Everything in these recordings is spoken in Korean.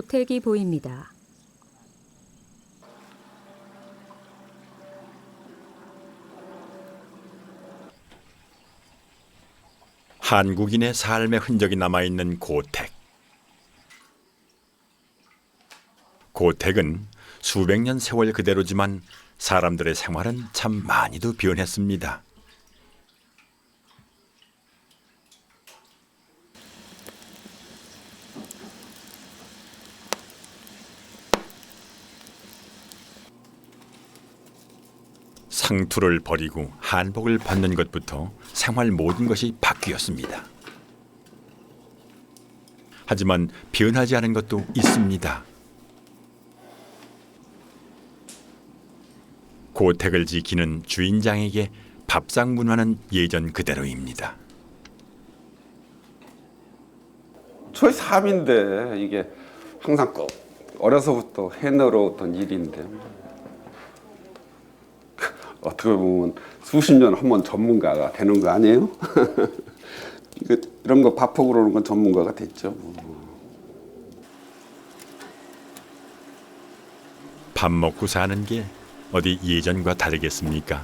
고택이 보입니다. 한국인의 삶의 흔적이 남아있는 고택. 고택은 수백 년 세월 그대로지만 사람들의 생활은 참 많이도 변했습니다. 상투를 버리고 한복을 벗는 것부터 생활 모든 것이 바뀌었습니다. 하지만 변하지 않은 것도 있습니다. 고택을 지키는 주인장에게 밥상 문화는 예전 그대로입니다. 저희 삶인데 이게 항상 꼭 어려서부터 해내려왔던 일인데 어떻게 보면 수십 년 한 번 전문가가 되는 거 아니에요? 이런 거 밥하고 그러는 건 전문가가 됐죠. 밥 먹고 사는 게 어디 예전과 다르겠습니까?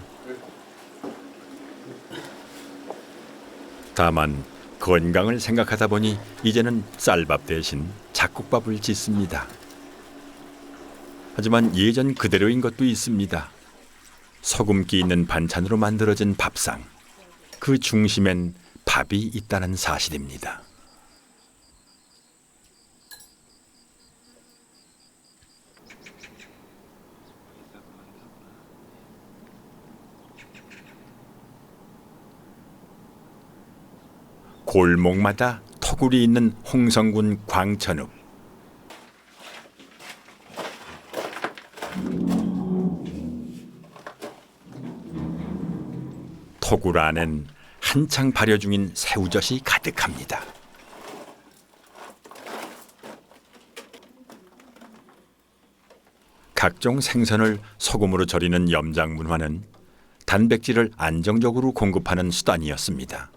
다만 건강을 생각하다 보니 이제는 쌀밥 대신 잡곡밥을 짓습니다. 하지만 예전 그대로인 것도 있습니다. 소금기 있는 반찬으로 만들어진 밥상. 그 중심엔 밥이 있다는 사실입니다. 골목마다 터굴이 있는 홍성군 광천읍. 터굴 안엔 한창 발효 중인 새우젓이 가득합니다. 각종 생선을 소금으로 절이는 염장 문화는 단백질을 안정적으로 공급하는 수단이었습니다.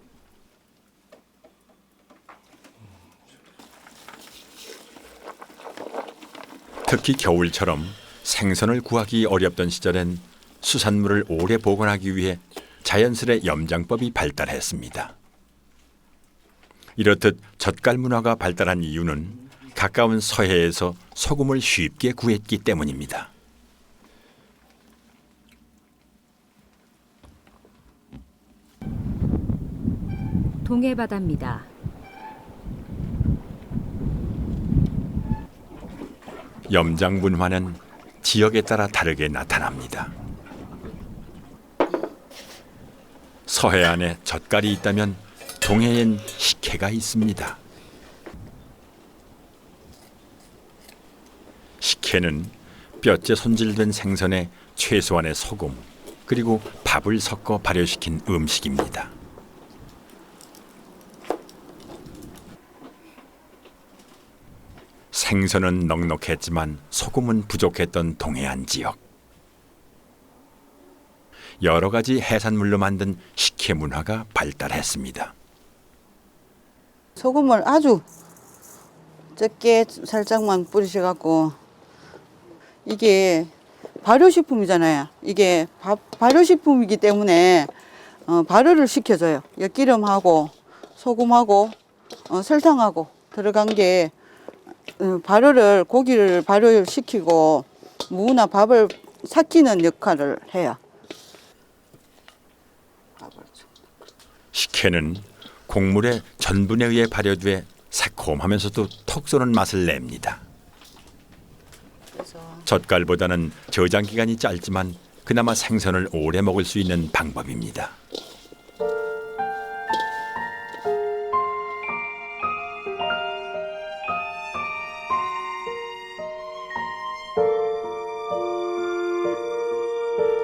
특히 겨울처럼 생선을 구하기 어렵던 시절엔 수산물을 오래 보관하기 위해 자연스레 염장법이 발달했습니다. 이렇듯 젓갈 문화가 발달한 이유는 가까운 서해에서 소금을 쉽게 구했기 때문입니다. 동해바다입니다. 염장 문화는 지역에 따라 다르게 나타납니다. 서해안에 젓갈이 있다면 동해엔 식혜가 있습니다. 식혜는 뼈째 손질된 생선에 최소한의 소금 그리고 밥을 섞어 발효시킨 음식입니다. 생선은 넉넉했지만 소금은 부족했던 동해안 지역. 여러 가지 해산물로 만든 식혜 문화가 발달했습니다. 소금을 아주 적게 살짝만 뿌리셔갖고 이게 발효식품이잖아요. 이게 발효식품이기 때문에 발효를 시켜줘요. 엿기름하고 소금하고 설탕하고 들어간 게 발효를 고기를 발효를 시키고 무나 밥을 삭히는 역할을 해요. 식혜는 곡물의 전분에 의해 발효돼 새콤하면서도 톡 쏘는 맛을 냅니다. 젓갈보다는 저장 기간이 짧지만 그나마 생선을 오래 먹을 수 있는 방법입니다.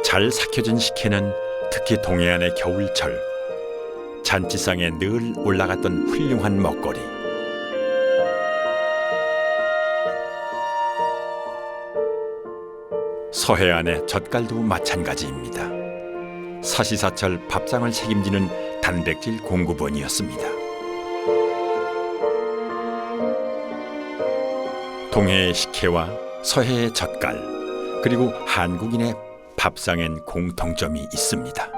잘 삭혀진 식혜는 특히 동해안의 겨울철 잔치상에 늘 올라갔던 훌륭한 먹거리. 서해안의 젓갈도 마찬가지입니다. 사시사철 밥상을 책임지는 단백질 공급원이었습니다. 동해의 식혜와 서해의 젓갈, 그리고 한국인의 밥상엔 공통점이 있습니다.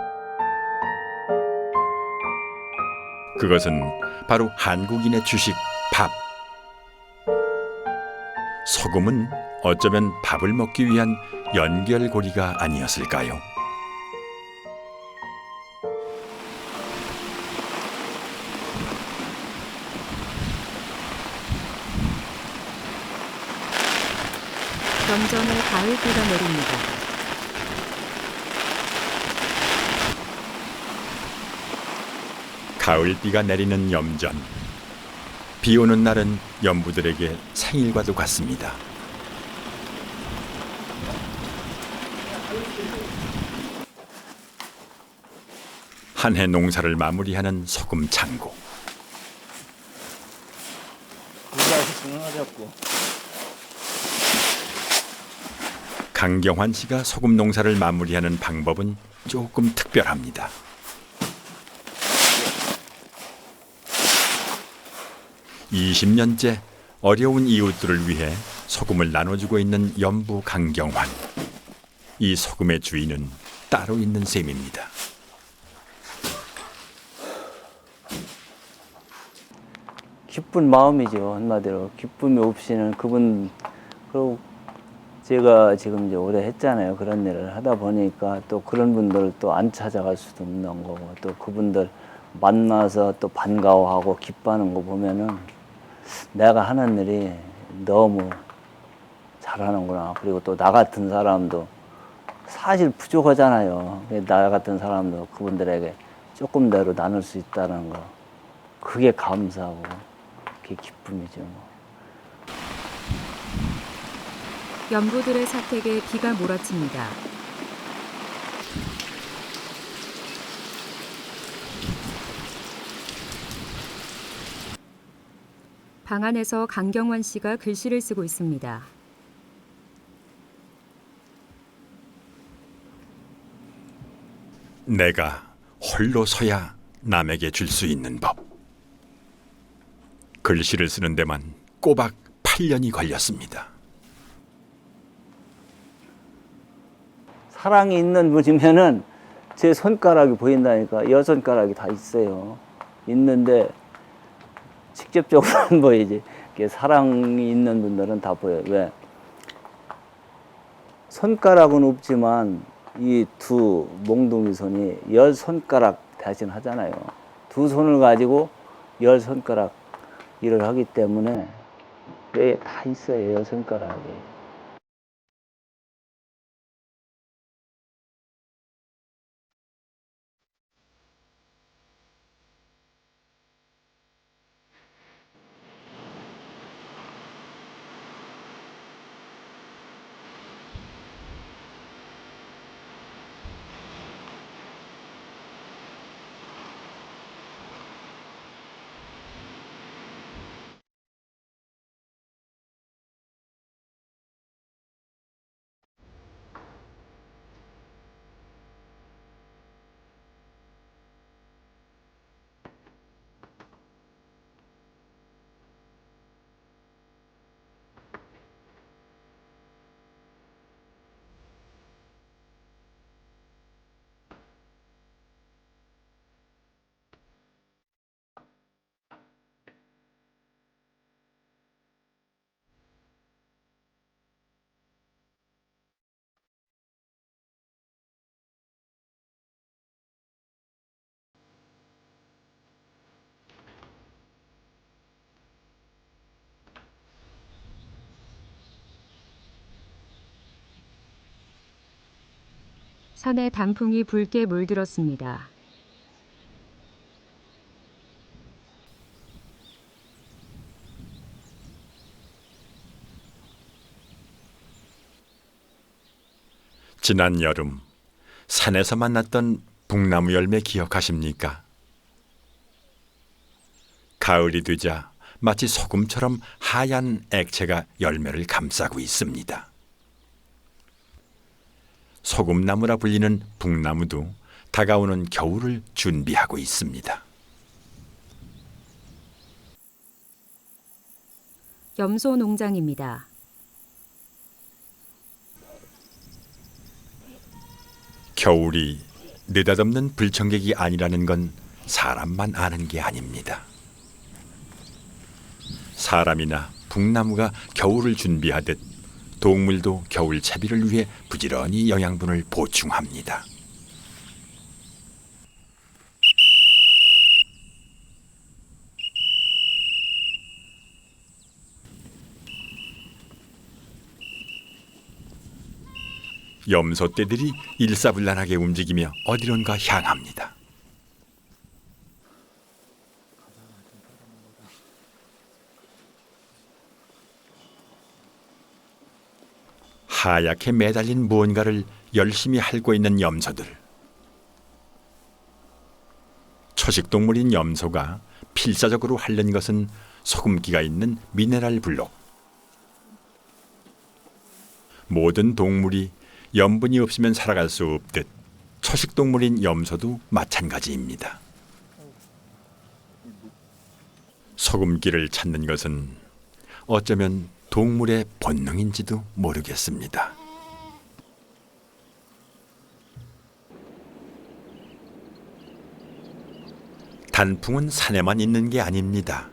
그것은 바로 한국인의 주식 밥. 소금은 어쩌면 밥을 먹기 위한 연결고리가 아니었을까요? 점점에 가을비가 내립니다. 가을비가 내리는 염전. 비 오는 날은 염부들에게 생일과도 같습니다. 한 해 농사를 마무리하는 소금 창고. 강경환 씨가 소금 농사를 마무리하는 방법은 조금 특별합니다. (20년째) 어려운 이웃들을 위해 소금을 나눠주고 있는 염부 강경환. 이 소금의 주인은 따로 있는 셈입니다. 기쁜 마음이죠. 한마디로 기쁨이 없이는 그분, 그리고 제가 지금 이제 오래 했잖아요. 그런 일을 하다 보니까 또 그런 분들 또 안 찾아갈 수도 없는 거고, 또 그분들 만나서 또 반가워하고 기뻐하는 거 보면은 내가 하는 일이 너무 잘하는구나. 그리고 또 나 같은 사람도 사실 부족하잖아요. 나 같은 사람도 그분들에게 조금대로 나눌 수 있다는 거, 그게 감사하고 그게 기쁨이죠. 염부들의 사택에 비가 몰아칩니다. 방 안에서 강경환 씨가 글씨를 쓰고 있습니다. 내가 홀로 서야 남에게 줄 수 있는 법. 글씨를 쓰는 데만 꼬박 8년이 걸렸습니다. 사랑이 있는 분이면은 제 손가락이 보인다니까. 여 손가락이 다 있어요. 있는데 직접적으로 안 보이지. 사랑이 있는 분들은 다 보여요. 왜? 손가락은 없지만 이 두 몽둥이 손이 열 손가락 대신 하잖아요. 두 손을 가지고 열 손가락 일을 하기 때문에 뇌에 다 있어요. 열 손가락이. 산에 단풍이 붉게 물들었습니다. 지난 여름 산에서 만났던 북나무 열매 기억하십니까? 가을이 되자 마치 소금처럼 하얀 액체가 열매를 감싸고 있습니다. 소금나무라 불리는 북나무도 다가오는 겨울을 준비하고 있습니다. 염소 농장입니다. 겨울이 느닷없는 불청객이 아니라는 건 사람만 아는 게 아닙니다. 사람이나 북나무가 겨울을 준비하듯 동물도 겨울 채비를 위해 부지런히 영양분을 보충합니다. 염소떼들이 일사불란하게 움직이며 어디론가 향합니다. 하얗게 매달린 무언가를 열심히 핥고 있는 염소들. 초식동물인 염소가 필사적으로 핥는 것은 소금기가 있는 미네랄 블록. 모든 동물이 염분이 없으면 살아갈 수 없듯 초식동물인 염소도 마찬가지입니다. 소금기를 찾는 것은 어쩌면 동물의 본능인지도 모르겠습니다. 단풍은 산에만 있는 게 아닙니다.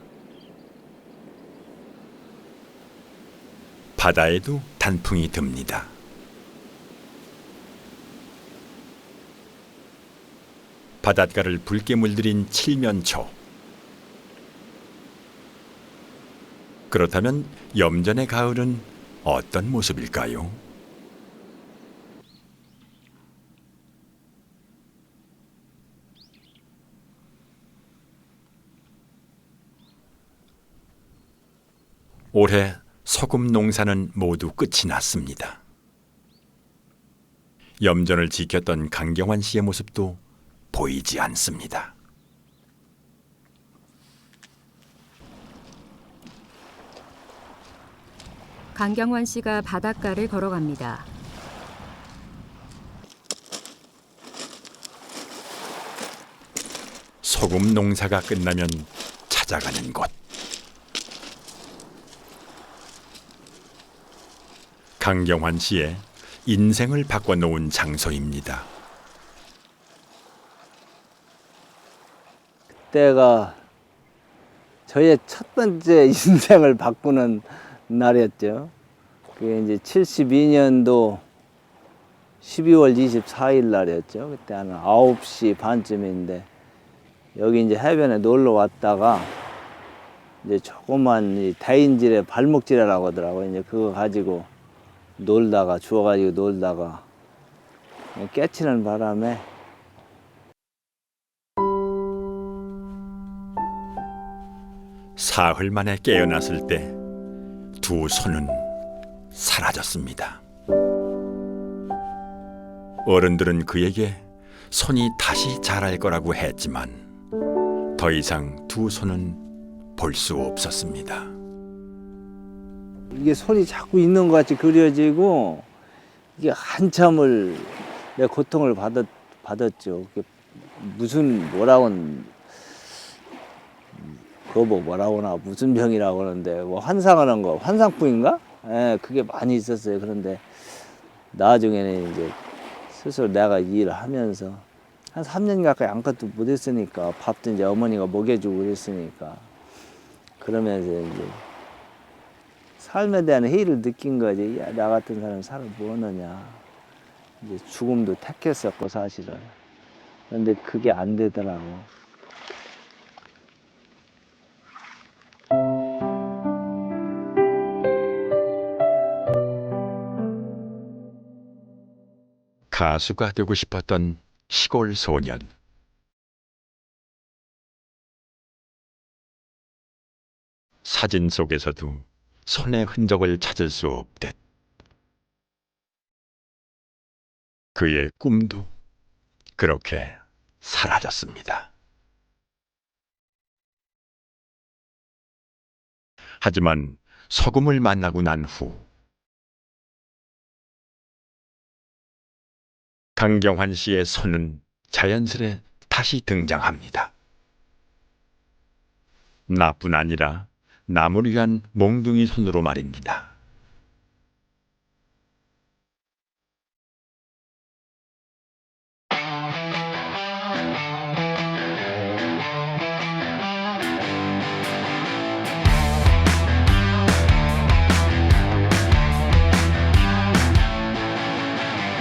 바다에도 단풍이 듭니다. 바닷가를 붉게 물들인 칠면초. 그렇다면 염전의 가을은 어떤 모습일까요? 올해 소금 농사는 모두 끝이 났습니다. 염전을 지켰던 강경환 씨의 모습도 보이지 않습니다. 강경환 씨가 바닷가를 걸어갑니다. 소금 농사가 끝나면 찾아가는 곳. 강경환 씨의 인생을 바꿔놓은 장소입니다. 그때가 저의 첫 번째 인생을 바꾸는 날이었죠. 그게 이제 72년도 12월 24일 날이었죠. 그때 한 9시 반쯤인데 여기 이제 해변에 놀러 왔다가 이제 조그만 이 대인지레 발목지레라고 하더라고요. 이제 그거 가지고 놀다가 주워가지고 놀다가 깨치는 바람에 사흘 만에 깨어났을 때 두 손은 사라졌습니다. 어른들은 그에게 손이 다시 자랄 거라고 했지만 더 이상 두 손은 볼 수 없었습니다. 이게 손이 자꾸 있는 것 같이 그려지고 이게 한참을 내 고통을 받았죠. 그게 무슨 뭐라고나 무슨 병이라고 하는데 뭐 환상하는 거 환상풍인가? 예, 그게 많이 있었어요. 그런데 나중에는 이제 스스로 내가 일을 하면서 한 3년 가까이 아무것도 못했으니까 밥도 이제 어머니가 먹여주고 그랬으니까 그러면서 이제 삶에 대한 회의를 느낀 거지. 야, 나 같은 사람 살아 뭐하느냐. 이제 죽음도 택했었고 사실은. 그런데 그게 안 되더라고. 가수가 되고 싶었던 시골 소년. 사진 속에서도 손의 흔적을 찾을 수 없듯 그의 꿈도 그렇게 사라졌습니다. 하지만 소금을 만나고 난 후 강경환 씨의 손은 자연스레 다시 등장합니다. 나뿐 아니라 남을 위한 몽둥이 손으로 말입니다.